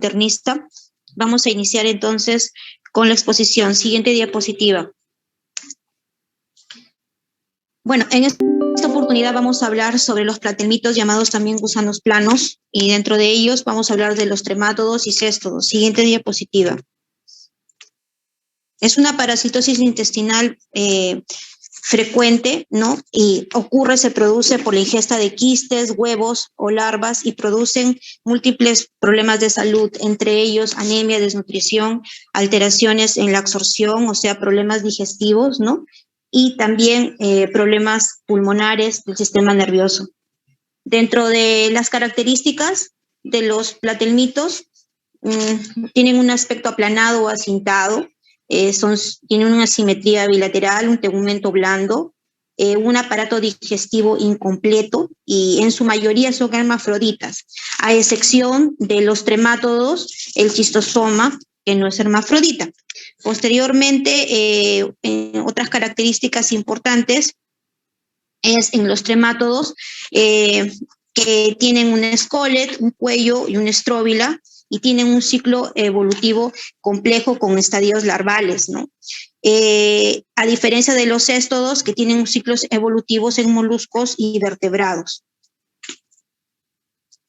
internista. Vamos a iniciar entonces con la exposición. Siguiente diapositiva. Bueno, en esta oportunidad vamos a hablar sobre los platelmitos, llamados también gusanos planos, y dentro de ellos vamos a hablar de los tremátodos y céstodos. Siguiente diapositiva. Es una parasitosis intestinal frecuente, ¿no? Y se produce por la ingesta de quistes, huevos o larvas, y producen múltiples problemas de salud, entre ellos anemia, desnutrición, alteraciones en la absorción, o sea, problemas digestivos, ¿no? Y también problemas pulmonares del sistema nervioso. Dentro de las características de los platelmitos, tienen un aspecto aplanado o acintado, tienen una simetría bilateral, un tegumento blando, un aparato digestivo incompleto, y en su mayoría son hermafroditas, a excepción de los tremátodos, el schistosoma, que no es hermafrodita. Posteriormente, otras características importantes es en los tremátodos, que tienen un escolet, un cuello y una estróbila, y tienen un ciclo evolutivo complejo con estadios larvales, ¿no? A diferencia de los céstodos, que tienen ciclos evolutivos en moluscos y vertebrados.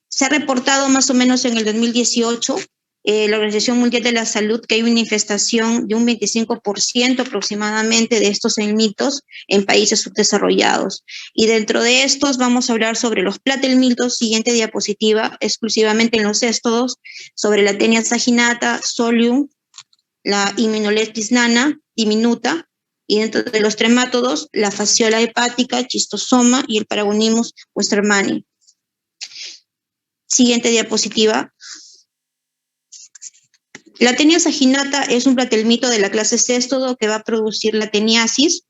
Se ha reportado más o menos en el 2018, la Organización Mundial de la Salud, que hay una infestación de un 25% aproximadamente de estos helmintos en países subdesarrollados. Y dentro de estos vamos a hablar sobre los platelmitos, siguiente diapositiva, exclusivamente en los céstodos, sobre la Taenia saginata, Solium, la Hymenopteris nana, diminuta, y dentro de los tremátodos, la fasciola hepática, schistosoma, y el Paragonimus westermani. Siguiente diapositiva. La Taenia saginata es un platelmito de la clase céstodo que va a producir la teniasis.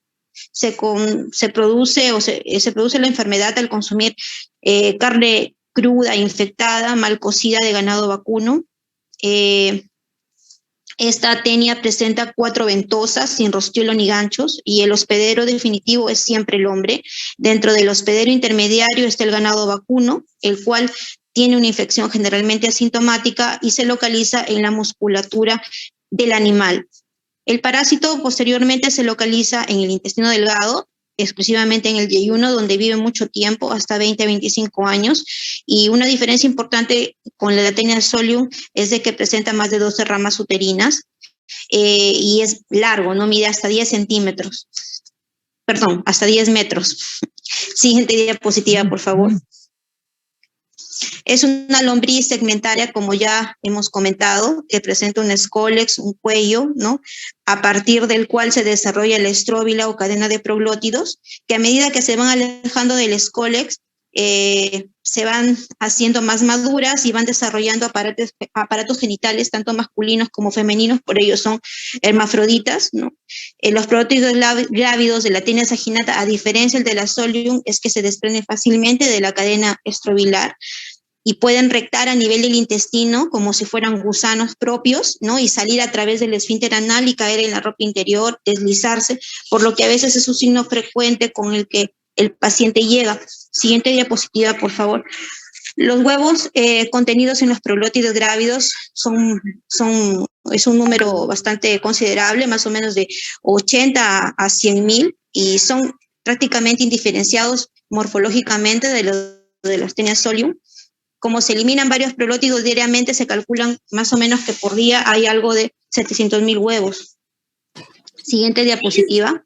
Se produce la enfermedad al consumir carne cruda, infectada, mal cocida de ganado vacuno. Esta tenia presenta 4 ventosas sin rostiolo ni ganchos, y el hospedero definitivo es siempre el hombre. Dentro del hospedero intermediario está el ganado vacuno, el cual tiene una infección generalmente asintomática y se localiza en la musculatura del animal. El parásito posteriormente se localiza en el intestino delgado, exclusivamente en el yeyuno, donde vive mucho tiempo, hasta 20 a 25 años, y una diferencia importante con la Taenia solium es de que presenta más de 12 ramas uterinas, y es largo, no mide hasta 10 centímetros, perdón, hasta 10 metros. Siguiente diapositiva, por favor. Es una lombriz segmentaria, como ya hemos comentado, que presenta un escólex, un cuello, ¿no? A partir del cual se desarrolla la estróbila o cadena de proglótidos, que a medida que se van alejando del escólex, se van haciendo más maduras y van desarrollando aparatos genitales, tanto masculinos como femeninos, por ello son hermafroditas, ¿no? Los proglótidos grávidos de la Taenia saginata, a diferencia del de la solium, es que se desprenden fácilmente de la cadena estrobilar y pueden rectar a nivel del intestino como si fueran gusanos propios, ¿no? Y salir a través del esfínter anal y caer en la ropa interior, deslizarse, por lo que a veces es un signo frecuente con el que el paciente llega. Siguiente diapositiva, por favor. Los huevos contenidos en los proglótidos grávidos es un número bastante considerable, más o menos de 80 a 100.000, y son prácticamente indiferenciados morfológicamente de las Taenia solium. Como se eliminan varios proglótidos diariamente, se calculan más o menos que por día hay algo de 700.000 huevos. Siguiente diapositiva.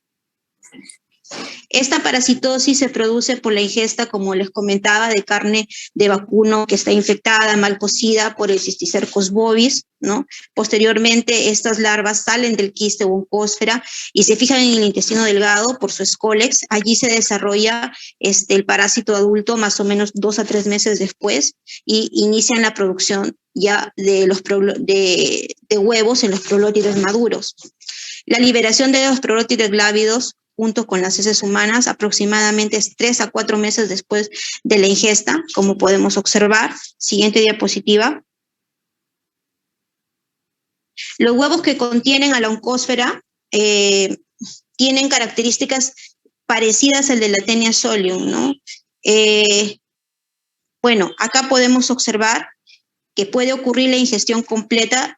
Esta parasitosis se produce por la ingesta, como les comentaba, de carne de vacuno que está infectada, mal cocida por el Cysticercus bovis, ¿no? Posteriormente, estas larvas salen del quiste o oncósfera y se fijan en el intestino delgado por su escólex. Allí se desarrolla el parásito adulto más o menos 2 a 3 meses después, y inician la producción ya de huevos en los proglótidos maduros. La liberación de los proglótidos grávidos junto con las heces humanas aproximadamente es 3 a 4 meses después de la ingesta, como podemos observar. Siguiente diapositiva. Los huevos que contienen a la oncósfera tienen características parecidas al de la Taenia solium, ¿no? Bueno, acá podemos observar que puede ocurrir la ingestión completa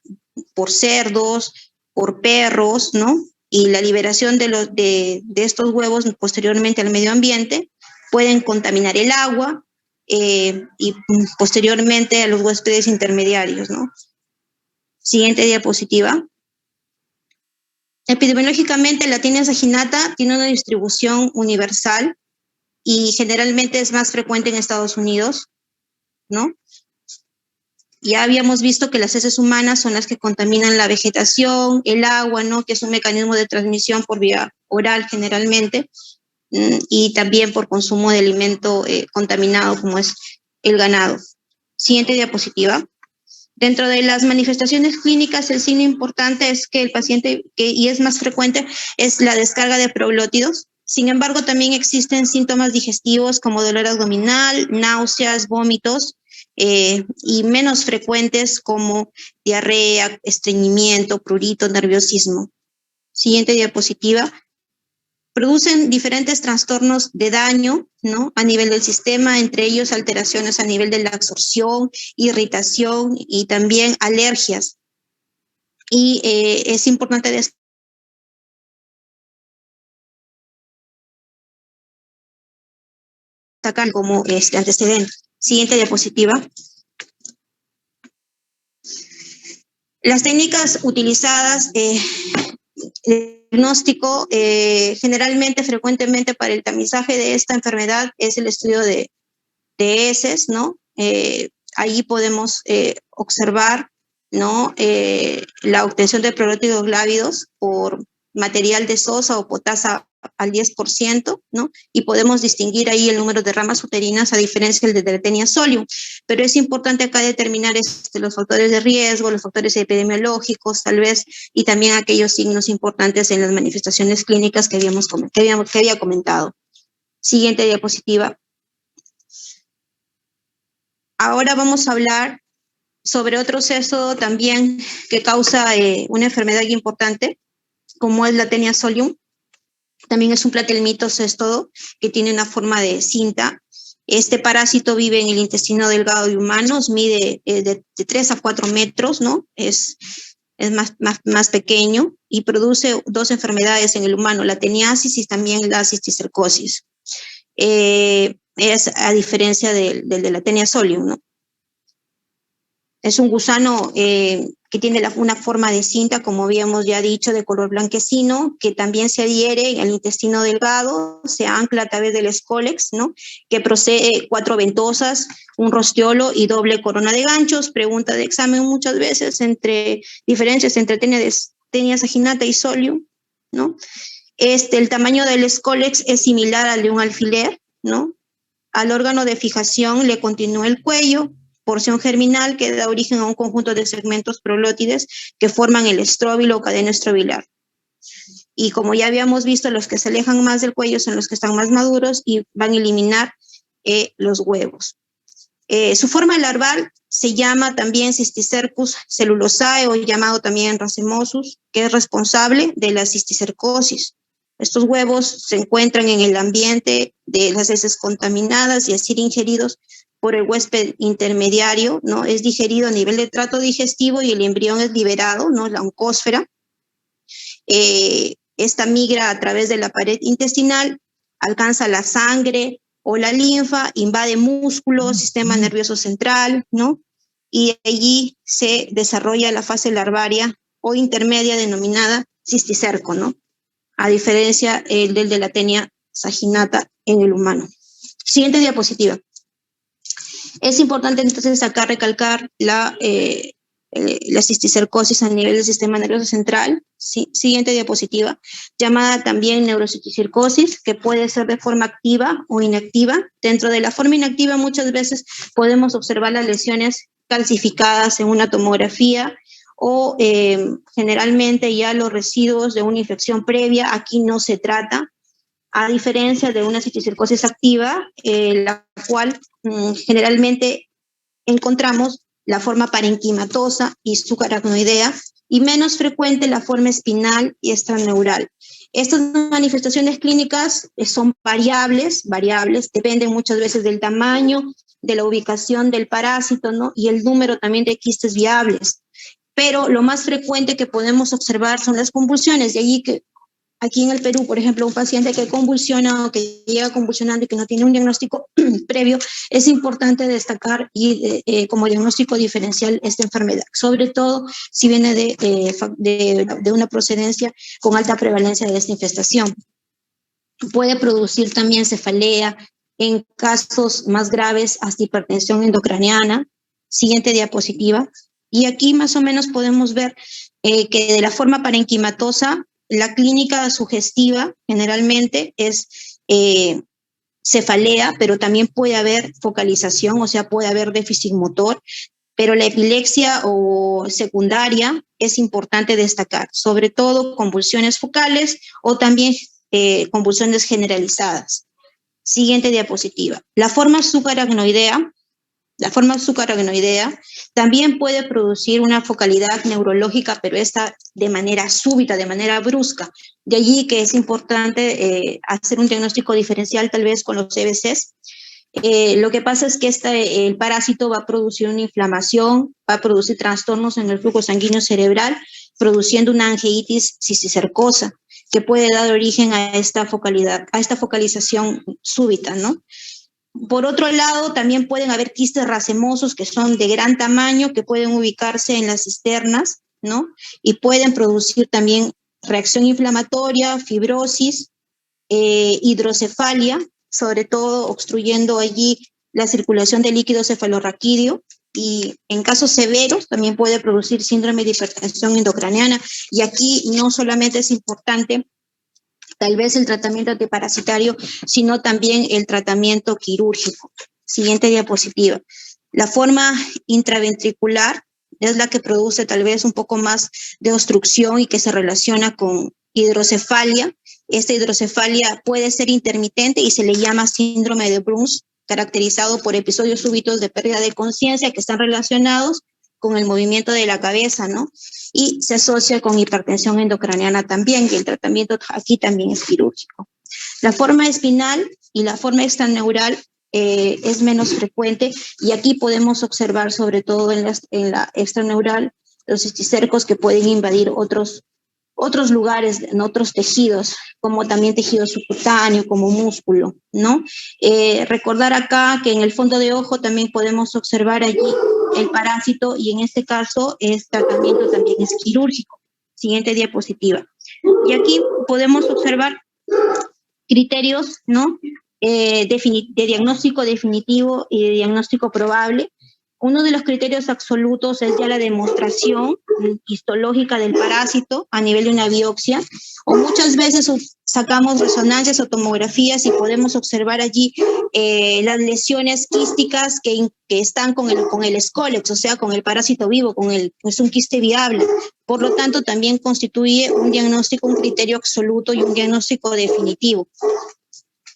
por cerdos, por perros, ¿no? Y la liberación de estos huevos posteriormente al medio ambiente pueden contaminar el agua y posteriormente a los huéspedes intermediarios, ¿no? Siguiente diapositiva. Epidemiológicamente, la Taenia saginata tiene una distribución universal y generalmente es más frecuente en Estados Unidos, ¿no? Ya habíamos visto que las heces humanas son las que contaminan la vegetación, el agua, ¿no? Que es un mecanismo de transmisión por vía oral generalmente, y también por consumo de alimento contaminado como es el ganado. Siguiente diapositiva. Dentro de las manifestaciones clínicas, el signo importante es que el paciente, y es más frecuente, es la descarga de proglótidos. Sin embargo, también existen síntomas digestivos como dolor abdominal, náuseas, vómitos, y menos frecuentes como diarrea, estreñimiento, prurito, nerviosismo. Siguiente diapositiva. Producen diferentes trastornos de daño, ¿no? A nivel del sistema, entre ellos alteraciones a nivel de la absorción, irritación y también alergias. Y es importante destacar como antecedente. Siguiente diapositiva. Las técnicas utilizadas el diagnóstico generalmente, frecuentemente para el tamizaje de esta enfermedad es el estudio de heces, ¿no? Allí podemos observar, ¿no? La obtención de proglótidos glávidos por material de sosa o potasa al 10%, ¿no? Y podemos distinguir ahí el número de ramas uterinas a diferencia del de la Taenia solium. Pero es importante acá determinar los factores de riesgo, los factores epidemiológicos, tal vez, y también aquellos signos importantes en las manifestaciones clínicas que había comentado. Siguiente diapositiva. Ahora vamos a hablar sobre otro seso también que causa una enfermedad importante, como es la Taenia solium. También es un platelmito cestodo que tiene una forma de cinta. Este parásito vive en el intestino delgado de humanos, mide de 3 a 4 metros, ¿no? Es más pequeño y produce dos enfermedades en el humano, la teniasis y también la cisticercosis. Es a diferencia del de la Taenia solium, ¿no? Es un gusano que tiene una forma de cinta, como habíamos ya dicho, de color blanquecino, que también se adhiere en el intestino delgado, se ancla a través del escólex, ¿no? Que posee 4 ventosas, un rostiolo y doble corona de ganchos. Pregunta de examen muchas veces entre diferencias entre Taenia saginata y solium, ¿no? El tamaño del escólex es similar al de un alfiler, ¿no? Al órgano de fijación le continúa el cuello, porción germinal que da origen a un conjunto de segmentos proglótides que forman el estróbilo o cadena estrobilar. Y como ya habíamos visto, los que se alejan más del cuello son los que están más maduros y van a eliminar los huevos. Su forma larval se llama también Cysticercus cellulosae o llamado también racemosus, que es responsable de la cisticercosis. Estos huevos se encuentran en el ambiente de las heces contaminadas y al ser ingeridos por el huésped intermediario, ¿no? Es digerido a nivel de trato digestivo y el embrión es liberado, ¿no? La oncósfera. Esta migra a través de la pared intestinal, alcanza la sangre o la linfa, invade músculos, sistema nervioso central, ¿no? Y allí se desarrolla la fase larvaria o intermedia denominada cisticerco, ¿no? A diferencia del de la Taenia saginata en el humano. Siguiente diapositiva. Es importante entonces acá recalcar la cisticercosis a nivel del sistema nervioso central. Sí, siguiente diapositiva, llamada también neurocisticercosis, que puede ser de forma activa o inactiva. Dentro de la forma inactiva muchas veces podemos observar las lesiones calcificadas en una tomografía o generalmente ya los residuos de una infección previa. Aquí no se trata, a diferencia de una cisticercosis activa, la cual generalmente encontramos la forma parenquimatosa y subaracnoidea, y menos frecuente la forma espinal y extraneural. Estas manifestaciones clínicas son variables, dependen muchas veces del tamaño de la ubicación del parásito, ¿no? Y el número también de quistes viables. Pero lo más frecuente que podemos observar son las convulsiones, de allí que aquí en el Perú, por ejemplo, un paciente que convulsiona o que llega convulsionando y que no tiene un diagnóstico previo, es importante destacar como diagnóstico diferencial esta enfermedad, sobre todo si viene de una procedencia con alta prevalencia de esta infestación. Puede producir también cefalea, en casos más graves hasta hipertensión endocraniana. Siguiente diapositiva. Y aquí más o menos podemos ver que de la forma parenquimatosa, la clínica sugestiva generalmente es cefalea, pero también puede haber focalización, o sea, puede haber déficit motor, pero la epilepsia o secundaria es importante destacar, sobre todo convulsiones focales o también convulsiones generalizadas. Siguiente diapositiva. La forma subaracnoidea también puede producir una focalidad neurológica, pero esta de manera súbita, de manera brusca. De allí que es importante hacer un diagnóstico diferencial tal vez con los CBCs. Lo que pasa es que el parásito va a producir una inflamación, va a producir trastornos en el flujo sanguíneo cerebral, produciendo una angeitis cisticercosa, que puede dar origen a esta focalización súbita, ¿no? Por otro lado, también pueden haber quistes racemosos que son de gran tamaño, que pueden ubicarse en las cisternas, ¿no? Y pueden producir también reacción inflamatoria, fibrosis, hidrocefalia, sobre todo obstruyendo allí la circulación del líquido cefalorraquídeo, y en casos severos también puede producir síndrome de hipertensión endocraniana. Y aquí no solamente es importante tal vez el tratamiento antiparasitario, sino también el tratamiento quirúrgico. Siguiente diapositiva. La forma intraventricular es la que produce tal vez un poco más de obstrucción y que se relaciona con hidrocefalia. Esta hidrocefalia puede ser intermitente y se le llama síndrome de Bruns, caracterizado por episodios súbitos de pérdida de conciencia que están relacionados con el movimiento de la cabeza, ¿no? Y se asocia con hipertensión endocraniana también, y el tratamiento aquí también es quirúrgico. La forma espinal y la forma extraneural es menos frecuente, y aquí podemos observar sobre todo en la extraneural los cisticercos que pueden invadir otros lugares, en otros tejidos, como también tejido subcutáneo, como músculo, ¿no? Recordar acá que en el fondo de ojo también podemos observar allí el parásito, y en este caso el tratamiento también es quirúrgico. Siguiente diapositiva. Y aquí podemos observar criterios, ¿no? De diagnóstico definitivo y de diagnóstico probable. Uno de los criterios absolutos es ya la demostración histológica del parásito a nivel de una biopsia, o muchas veces sacamos resonancias o tomografías y podemos observar allí las lesiones quísticas que están con el Scolex, o sea, con el parásito vivo, es un quiste viable. Por lo tanto, también constituye un diagnóstico, un criterio absoluto y un diagnóstico definitivo.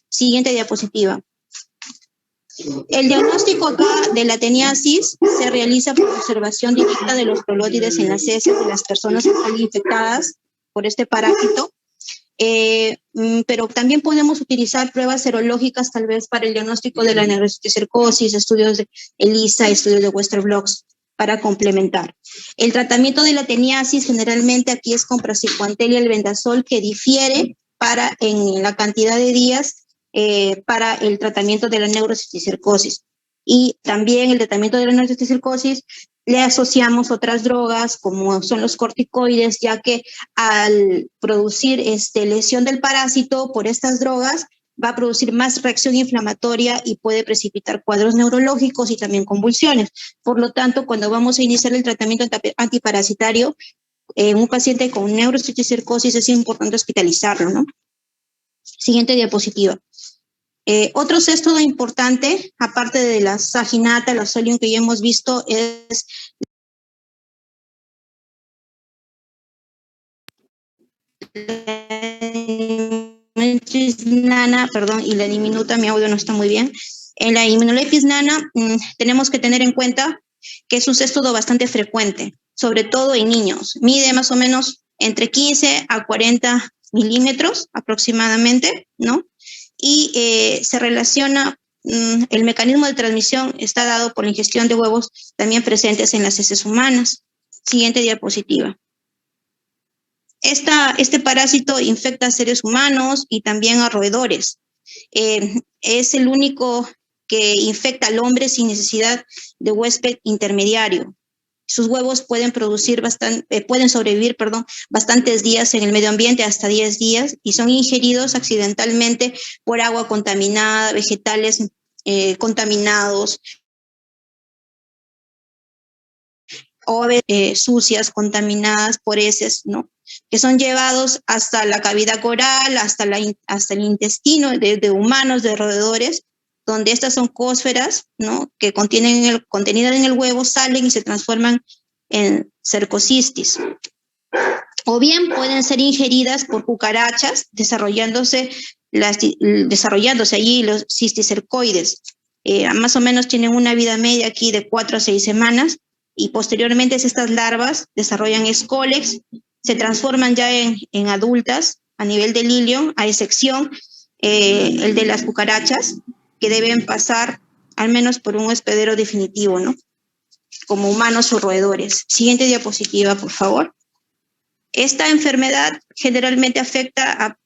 Siguiente diapositiva. El diagnóstico acá de la teniasis se realiza por observación directa de los prolótides en las heces de las personas que están infectadas por este parásito, pero también podemos utilizar pruebas serológicas tal vez para el diagnóstico de la neurocisticercosis, estudios de ELISA, estudios de Western blots para complementar. El tratamiento de la teniasis generalmente aquí es con praziquantel y albendazol, que difiere en la cantidad de días para el tratamiento de la neurocisticercosis. Y también el tratamiento de la neurocisticercosis le asociamos otras drogas como son los corticoides, ya que al producir lesión del parásito por estas drogas va a producir más reacción inflamatoria y puede precipitar cuadros neurológicos y también convulsiones. Por lo tanto, cuando vamos a iniciar el tratamiento antiparasitario en un paciente con neurocisticercosis es importante hospitalizarlo, ¿no? Siguiente diapositiva. Otro sexto importante, aparte de la saginata, la solium que ya hemos visto, es nana, perdón, y la diminuta, mi audio no está muy bien. En la Immunolepis nana tenemos que tener en cuenta que es un cestodo bastante frecuente, sobre todo en niños. Mide más o menos entre 15 a 40 milímetros aproximadamente, ¿no? Y se relaciona el mecanismo de transmisión está dado por la ingestión de huevos también presentes en las heces humanas. Siguiente diapositiva. Este parásito infecta a seres humanos y también a roedores. Es el único que infecta al hombre sin necesidad de huésped intermediario. Sus huevos pueden sobrevivir, bastantes días en el medio ambiente, hasta 10 días, y son ingeridos accidentalmente por agua contaminada, vegetales contaminados, o sucias, contaminadas por heces, ¿no? Que son llevados hasta la cavidad oral, hasta el intestino de humanos, de roedores, donde estas son cósferas, ¿no? Que contenidas en el huevo, salen y se transforman en cercocistis. O bien pueden ser ingeridas por cucarachas, desarrollándose allí los cisticercoides. Más o menos tienen una vida media aquí de 4 a 6 semanas, y posteriormente estas larvas desarrollan escólex, se transforman ya en adultas a nivel del hilio, a excepción el de las cucarachas, que deben pasar al menos por un hospedero definitivo, ¿no? Como humanos o roedores. Siguiente diapositiva, por favor. Esta enfermedad generalmente afecta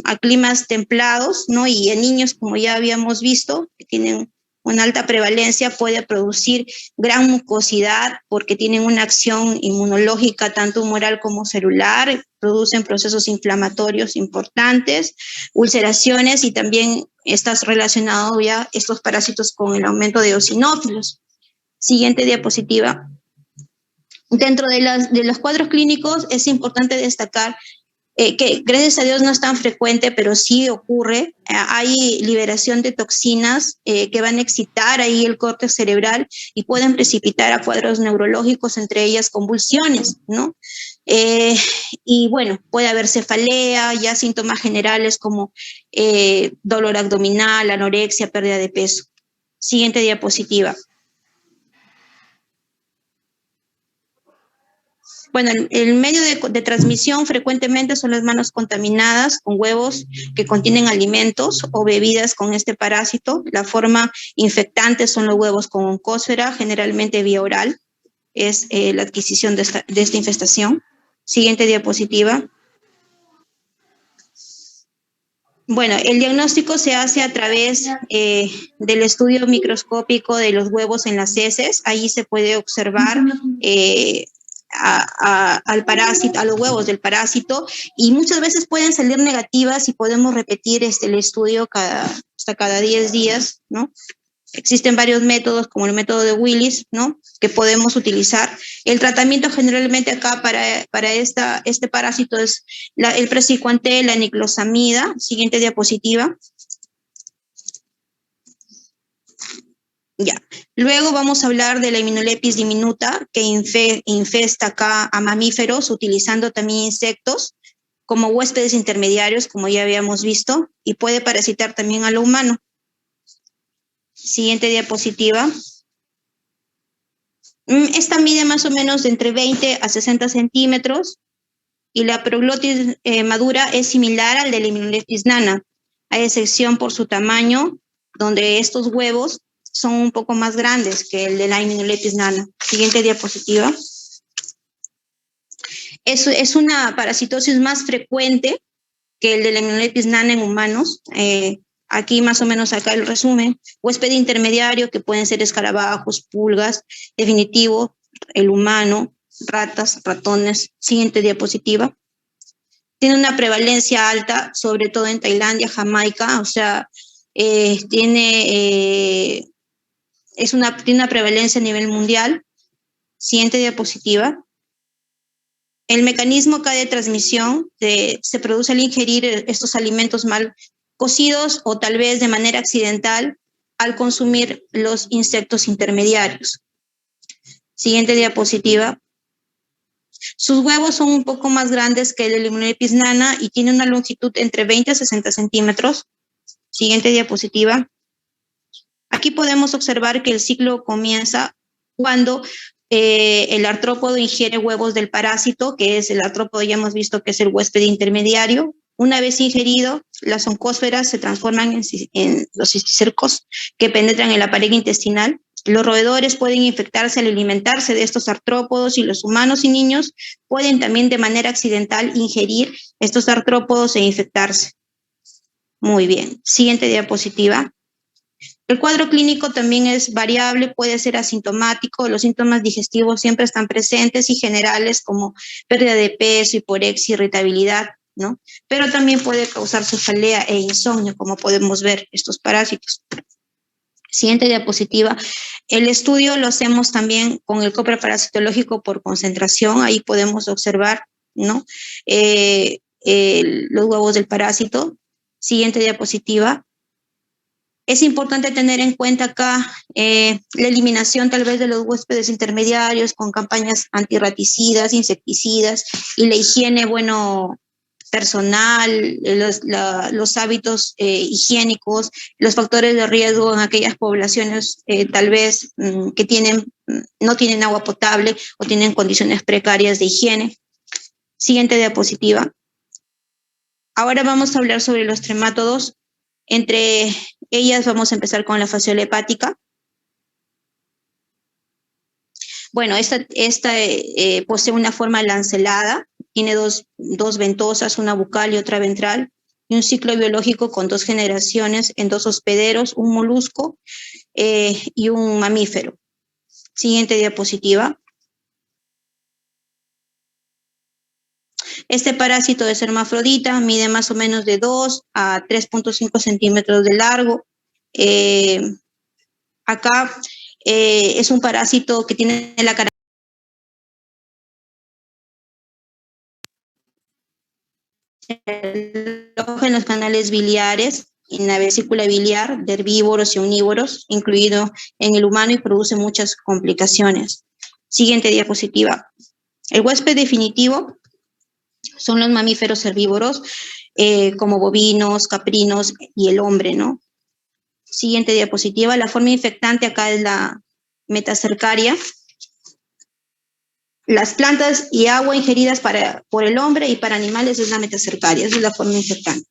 a climas templados, ¿no? Y en niños, como ya habíamos visto, que tienen una alta prevalencia, puede producir gran mucosidad porque tienen una acción inmunológica tanto humoral como celular, producen procesos inflamatorios importantes, ulceraciones, y también estás relacionado ya estos parásitos con el aumento de eosinófilos. Siguiente diapositiva. Dentro de los cuadros clínicos es importante destacar que gracias a Dios no es tan frecuente, pero sí ocurre. Hay liberación de toxinas que van a excitar ahí el córtex cerebral y pueden precipitar a cuadros neurológicos, entre ellas convulsiones, ¿no? Y bueno, puede haber cefalea, ya síntomas generales como dolor abdominal, anorexia, pérdida de peso. Siguiente diapositiva. Bueno, el medio de transmisión frecuentemente son las manos contaminadas con huevos que contienen alimentos o bebidas con este parásito. La forma infectante son los huevos con oncósfera, generalmente vía oral. Es la adquisición de esta infestación. Siguiente diapositiva. Bueno, el diagnóstico se hace a través del estudio microscópico de los huevos en las heces. Ahí se puede observar al parásito, a los huevos del parásito, y muchas veces pueden salir negativas y podemos repetir el estudio hasta cada 10 días, ¿no? Existen varios métodos, como el método de Willis, ¿no? Que podemos utilizar. El tratamiento generalmente acá para este parásito es el praziquantel, la niclosamida. Siguiente diapositiva. Ya. Luego vamos a hablar de la Immunolepis diminuta, que infesta acá a mamíferos, utilizando también insectos como huéspedes intermediarios, como ya habíamos visto, y puede parasitar también a lo humano. Siguiente diapositiva. Esta mide más o menos de entre 20 a 60 centímetros, y la proglotis madura es similar al de la Immunolepis nana, a excepción por su tamaño, donde estos huevos son un poco más grandes que el de la Immunolepis nana. Siguiente diapositiva. Es una parasitosis más frecuente que el de la Immunolepis nana en humanos. Aquí más o menos acá el resumen. Huésped intermediario, que pueden ser escarabajos, pulgas. Definitivo, el humano, ratas, ratones. Siguiente diapositiva. Tiene una prevalencia alta, sobre todo en Tailandia, Jamaica, o sea, tiene una prevalencia a nivel mundial. Siguiente diapositiva. El mecanismo acá de transmisión se produce al ingerir estos alimentos mal cocidos o tal vez de manera accidental al consumir los insectos intermediarios. Siguiente diapositiva. Sus huevos son un poco más grandes que el de la Immunolepis nana y tiene una longitud entre 20 a 60 centímetros. Siguiente diapositiva. Aquí podemos observar que el ciclo comienza cuando el artrópodo ingiere huevos del parásito, que es el artrópodo, ya hemos visto que es el huésped intermediario. Una vez ingerido, las oncósferas se transforman en los cisticercos que penetran en la pared intestinal. Los roedores pueden infectarse al alimentarse de estos artrópodos y los humanos y niños pueden también de manera accidental ingerir estos artrópodos e infectarse. Muy bien. Siguiente diapositiva. El cuadro clínico también es variable, puede ser asintomático, los síntomas digestivos siempre están presentes y generales como pérdida de peso, hiporexia, irritabilidad, ¿no? Pero también puede causar cefalea e insomnio, como podemos ver estos parásitos. Siguiente diapositiva. El estudio lo hacemos también con el copra parasitológico por concentración, ahí podemos observar, ¿no? Los huevos del parásito. Siguiente diapositiva. Es importante tener en cuenta acá la eliminación tal vez de los huéspedes intermediarios con campañas antirraticidas, insecticidas y la higiene, bueno, personal, los hábitos higiénicos, los factores de riesgo en aquellas poblaciones tal vez que no tienen agua potable o tienen condiciones precarias de higiene. Siguiente diapositiva. Ahora vamos a hablar sobre los tremátodos. Entre ellas vamos a empezar con la fasciola hepática. Bueno, esta posee una forma lancelada, tiene dos ventosas, una bucal y otra ventral, y un ciclo biológico con 2 generaciones en 2 hospederos, un molusco y un mamífero. Siguiente diapositiva. Este parásito es hermafrodita, mide más o menos de 2 a 3.5 centímetros de largo. Acá es un parásito que tiene la característica en los canales biliares, en la vesícula biliar de herbívoros y omnívoros, incluido en el humano y produce muchas complicaciones. Siguiente diapositiva. El huésped definitivo son los mamíferos herbívoros, como bovinos, caprinos y el hombre, ¿no? Siguiente diapositiva. La forma infectante acá es la metacercaria. Las plantas y agua ingeridas por el hombre y para animales es la metacercaria, esa es la forma infectante.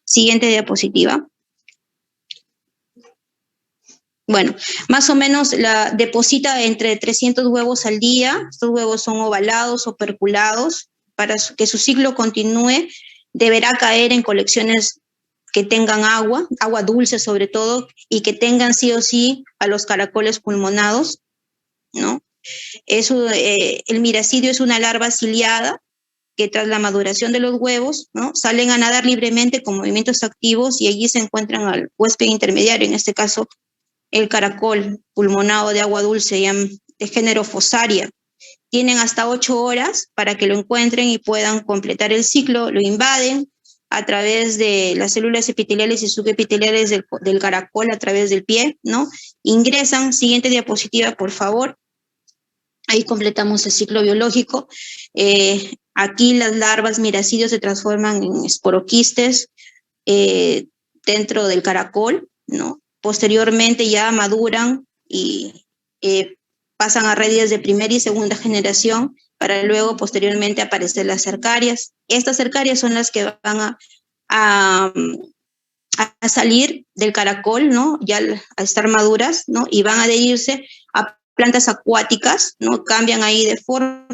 Siguiente diapositiva. Bueno, más o menos deposita entre 300 huevos al día. Estos huevos son ovalados o perculados. Para que su ciclo continúe, deberá caer en colecciones que tengan agua dulce sobre todo, y que tengan sí o sí a los caracoles pulmonados, ¿no? El miracidio es una larva ciliada que tras la maduración de los huevos, ¿no?, salen a nadar libremente con movimientos activos y allí se encuentran al huésped intermediario, en este caso el caracol pulmonado de agua dulce de género Fossaria. Tienen hasta 8 horas para que lo encuentren y puedan completar el ciclo, lo invaden a través de las células epiteliales y subepiteliales del caracol a través del pie, ¿no? Ingresan, siguiente diapositiva, por favor. Ahí completamos el ciclo biológico. Aquí las larvas miracidios se transforman en esporoquistes dentro del caracol, ¿no? Posteriormente ya maduran y pasan a redes de primera y segunda generación para luego posteriormente aparecer las cercarias. Estas cercarias son las que van a salir del caracol, ¿no?, ya a estar maduras, ¿no?, y van a adherirse a plantas acuáticas, ¿no? Cambian ahí de forma,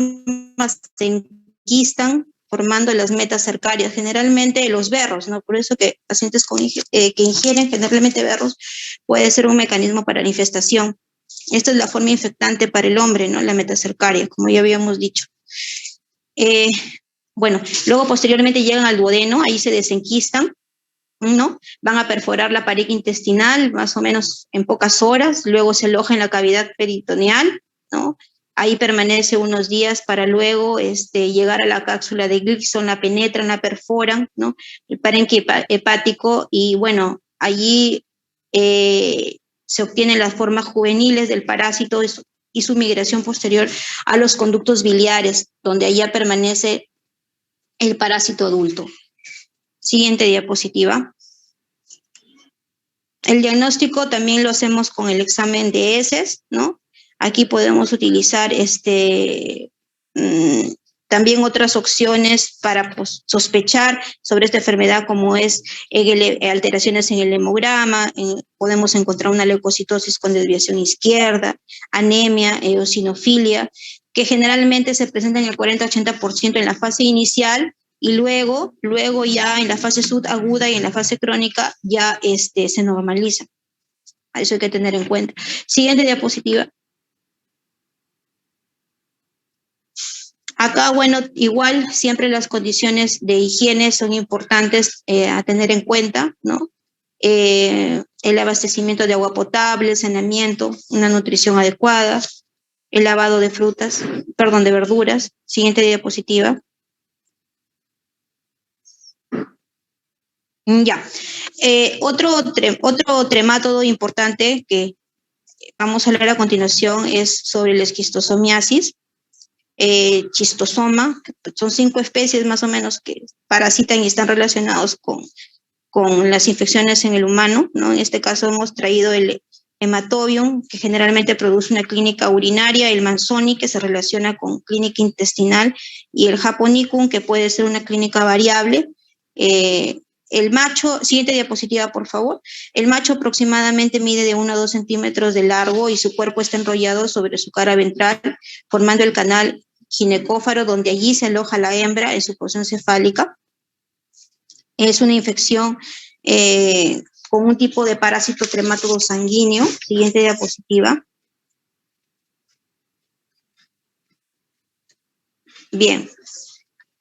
se enquistan formando las metacercarias, generalmente los berros, ¿no? Por eso que pacientes que ingieren generalmente berros puede ser un mecanismo para la infestación. Esta es la forma infectante para el hombre, ¿no?, la metacercaria, como ya habíamos dicho. Bueno, luego posteriormente llegan al duodeno, ahí se desenquistan, ¿no? Van a perforar la pared intestinal más o menos en pocas horas, luego se aloja en la cavidad peritoneal, ¿no? Ahí permanece unos días para luego llegar a la cápsula de Gleason, la penetran, la perforan, ¿no?, el parénquima hepático, y bueno, allí se obtienen las formas juveniles del parásito y su migración posterior a los conductos biliares, donde allá permanece el parásito adulto. Siguiente diapositiva. El diagnóstico también lo hacemos con el examen de heces, ¿no? Aquí podemos utilizar También otras opciones para pues, sospechar sobre esta enfermedad, como es alteraciones en el hemograma, podemos encontrar una leucocitosis con desviación izquierda, anemia, eosinofilia, que generalmente se presentan el 40-80% en la fase inicial y luego ya en la fase subaguda y en la fase crónica ya se normaliza. Eso hay que tener en cuenta. Siguiente diapositiva. Acá, bueno, igual siempre las condiciones de higiene son importantes a tener en cuenta, ¿no? El abastecimiento de agua potable, saneamiento, una nutrición adecuada, el lavado de de verduras. Siguiente diapositiva. Ya. Otro tremátodo importante que vamos a hablar a continuación es sobre la esquistosomiasis. Chistosoma, son 5 especies más o menos que parasitan y están relacionados con las infecciones en el humano, ¿no? En este caso hemos traído el hematobium, que generalmente produce una clínica urinaria, el manzoni, que se relaciona con clínica intestinal, y el japonicum, que puede ser una clínica variable. El macho, siguiente diapositiva, por favor. El macho aproximadamente mide de 1 a 2 centímetros de largo y su cuerpo está enrollado sobre su cara ventral, formando el canal ginecófaro, donde allí se aloja la hembra en su posición cefálica. Es una infección con un tipo de parásito tremátodo sanguíneo. Siguiente diapositiva. Bien.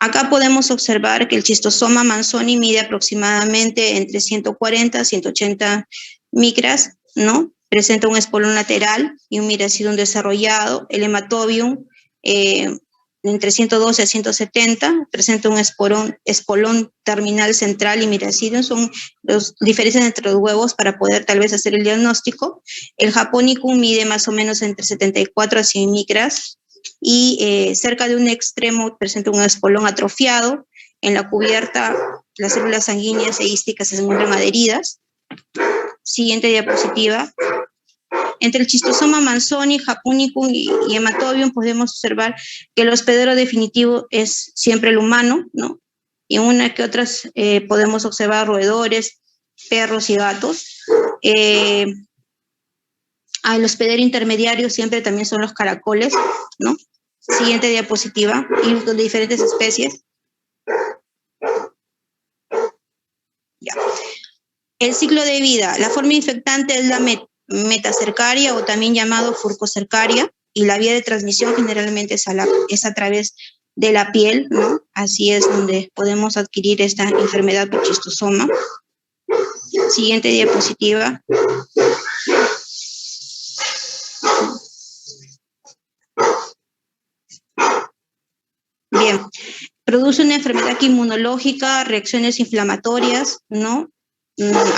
Acá podemos observar que el Schistosoma manzoni mide aproximadamente entre 140 a 180 micras, ¿no? Presenta un espolón lateral y un miracidum desarrollado. El hematobium entre 112 a 170, presenta un espolón terminal central y miracidum. Son las diferencias entre los huevos para poder tal vez hacer el diagnóstico. El japonicum mide más o menos entre 74 a 100 micras y cerca de un extremo presenta un espolón atrofiado. En la cubierta, las células sanguíneas e hísticas se encuentran adheridas. Siguiente diapositiva. Entre el Schistosoma manzoni, japonicum y hematobium podemos observar que el hospedero definitivo es siempre el humano, ¿no? Y en una que otras podemos observar roedores, perros y gatos. El hospedero intermediario siempre también son los caracoles, ¿no? Siguiente diapositiva, y de diferentes especies. Ya. El ciclo de vida. La forma infectante es la metacercaria o también llamado furcocercaria, y la vía de transmisión generalmente es a través de la piel, ¿no? Así es donde podemos adquirir esta enfermedad por schistosoma. Siguiente diapositiva. Bien, produce una enfermedad inmunológica, reacciones inflamatorias, ¿no?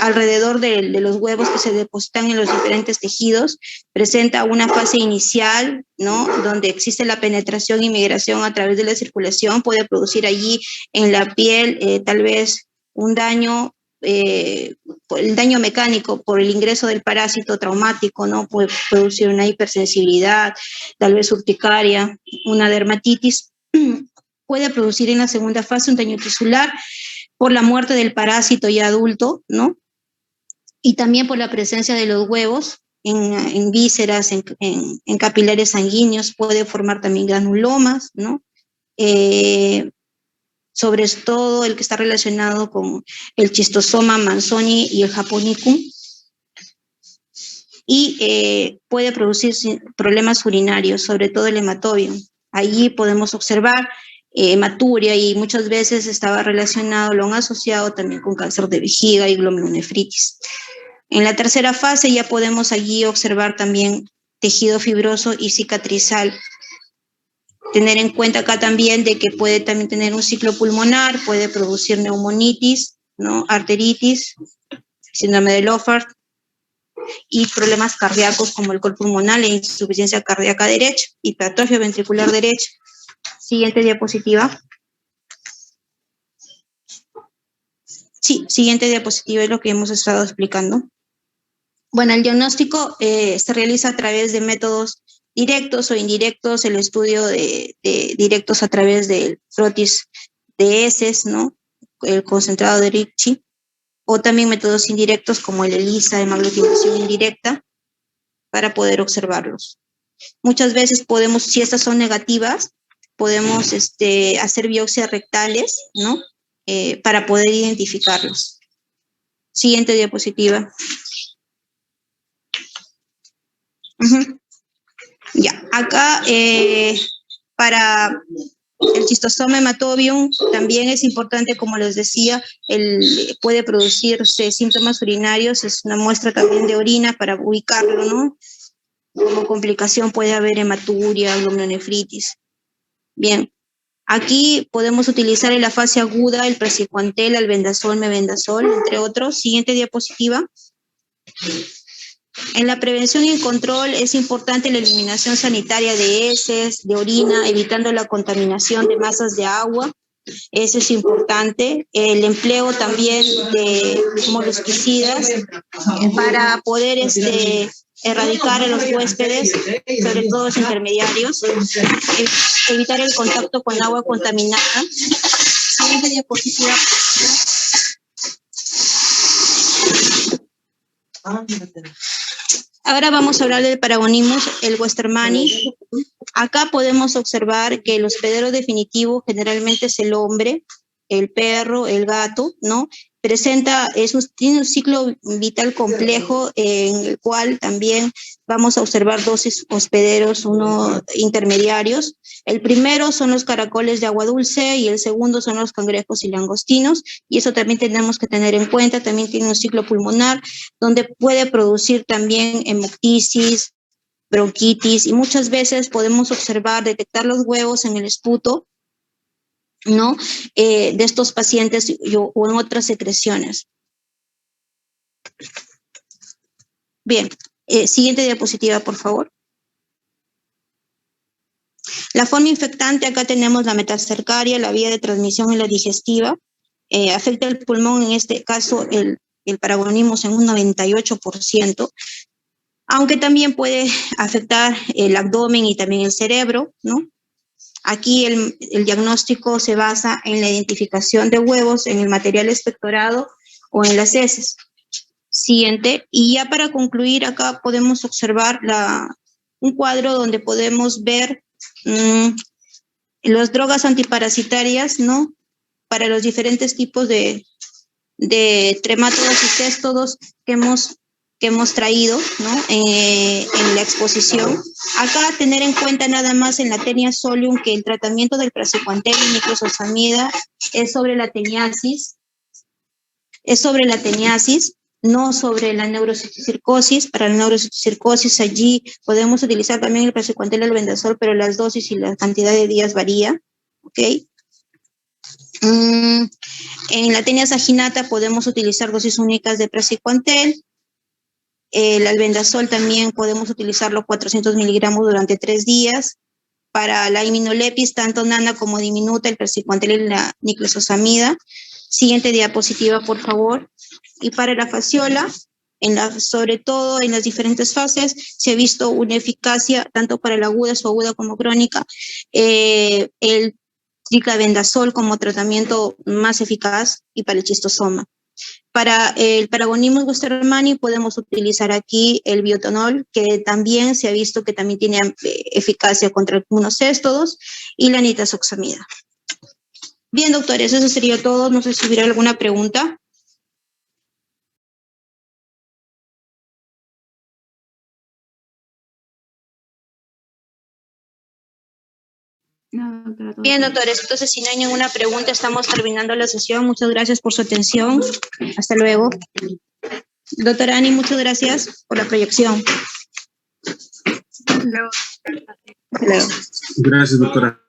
Alrededor de los huevos que se depositan en los diferentes tejidos, presenta una fase inicial, ¿no? Donde existe la penetración y migración a través de la circulación, puede producir allí en la piel tal vez un daño, el daño mecánico por el ingreso del parásito traumático, ¿no? Puede producir una hipersensibilidad, tal vez urticaria, una dermatitis. Puede producir en la segunda fase un daño tisular por la muerte del parásito ya adulto, ¿no? Y también por la presencia de los huevos en vísceras, en capilares sanguíneos, puede formar también granulomas, ¿no? Sobre todo el que está relacionado con el Schistosoma manzoni y el japonicum. Y puede producir problemas urinarios, sobre todo el hematobium. Allí podemos observar hematuria, y muchas veces estaba relacionado, lo han asociado también con cáncer de vejiga y glomerulonefritis. En la tercera fase ya podemos allí observar también tejido fibroso y cicatrizal. Tener en cuenta acá también de que puede también tener un ciclo pulmonar, puede producir neumonitis, ¿no? Arteritis, síndrome de Lofart, y problemas cardíacos como el col pulmonar e insuficiencia cardíaca derecha, hipertrofia ventricular derecha. Siguiente diapositiva. Sí, siguiente diapositiva es lo que hemos estado explicando. Bueno, el diagnóstico se realiza a través de métodos directos o indirectos, el estudio de directos a través del frotis de heces, ¿no? El concentrado de Ricci, o también métodos indirectos como el ELISA, hemaglutinación indirecta, para poder observarlos. Muchas veces podemos, si estas son negativas, podemos hacer biopsias rectales, ¿no? Para poder identificarlos. Siguiente diapositiva. Ya, acá para el schistosoma hematobium también es importante, como les decía, puede producirse síntomas urinarios, es una muestra también de orina para ubicarlo, ¿no? Como complicación puede haber hematuria, glomerulonefritis. Bien, aquí podemos utilizar en la fase aguda el praziquantel, albendazol, mebendazol, entre otros. Siguiente diapositiva. En la prevención y el control es importante la eliminación sanitaria de heces, de orina, evitando la contaminación de masas de agua. Eso es importante. El empleo también de molusquicidas para poder erradicar a los huéspedes, sobre todo los intermediarios. Evitar el contacto con agua contaminada. Siguiente diapositiva. Ahora vamos a hablar del Paragonimus, el Westermanni. Acá podemos observar que el hospedero definitivo generalmente es el hombre, el perro, el gato, ¿no? Tiene un ciclo vital complejo en el cual también vamos a observar dos hospederos, uno intermediarios. El primero son los caracoles de agua dulce y el segundo son los cangrejos y langostinos, y eso también tenemos que tener en cuenta. También tiene un ciclo pulmonar donde puede producir también hemoptisis, bronquitis, y muchas veces podemos detectar los huevos en el esputo, ¿no? De estos pacientes o en otras secreciones. Bien, siguiente diapositiva, por favor. La forma infectante, acá tenemos la metacercaria, la vía de transmisión y la digestiva. Afecta el pulmón, en este caso el Paragonimus en un 98%, aunque también puede afectar el abdomen y también el cerebro, ¿no? Aquí el diagnóstico se basa en la identificación de huevos en el material expectorado o en las heces. Siguiente, y ya para concluir, acá podemos observar un cuadro donde podemos ver las drogas antiparasitarias, ¿no? Para los diferentes tipos de tremátodos y céstodos que hemos traído, ¿no? En la exposición. Acá tener en cuenta nada más en la tenia solium que el tratamiento del praziquantel y niclososamida es sobre la teniasis, no sobre la neurocircosis. Para la neurocircosis allí podemos utilizar también el praziquantel y el albendazol, pero las dosis y la cantidad de días varía, ¿ok? En la tenia saginata podemos utilizar dosis únicas de praziquantel. El albendazol también podemos utilizarlo 400 miligramos durante 3 días. Para la iminolepis, tanto nana como diminuta, el praziquantel y la niclososamida. Siguiente diapositiva, por favor. Y para la fasciola, sobre todo en las diferentes fases, se ha visto una eficacia tanto para la aguda, subaguda como crónica. El triclavendazol como tratamiento más eficaz, y para el schistosoma. Para el Paragonimus westermanni podemos utilizar aquí el biotonol, que también se ha visto que también tiene eficacia contra algunos céstodos, y la nitazoxamida. Bien, doctores, eso sería todo. No sé si hubiera alguna pregunta. No, doctora, bien, doctores, entonces si no hay ninguna pregunta, estamos terminando la sesión. Muchas gracias por su atención. Hasta luego. Doctora Ani, muchas gracias por la proyección. Hasta luego. Gracias, doctora.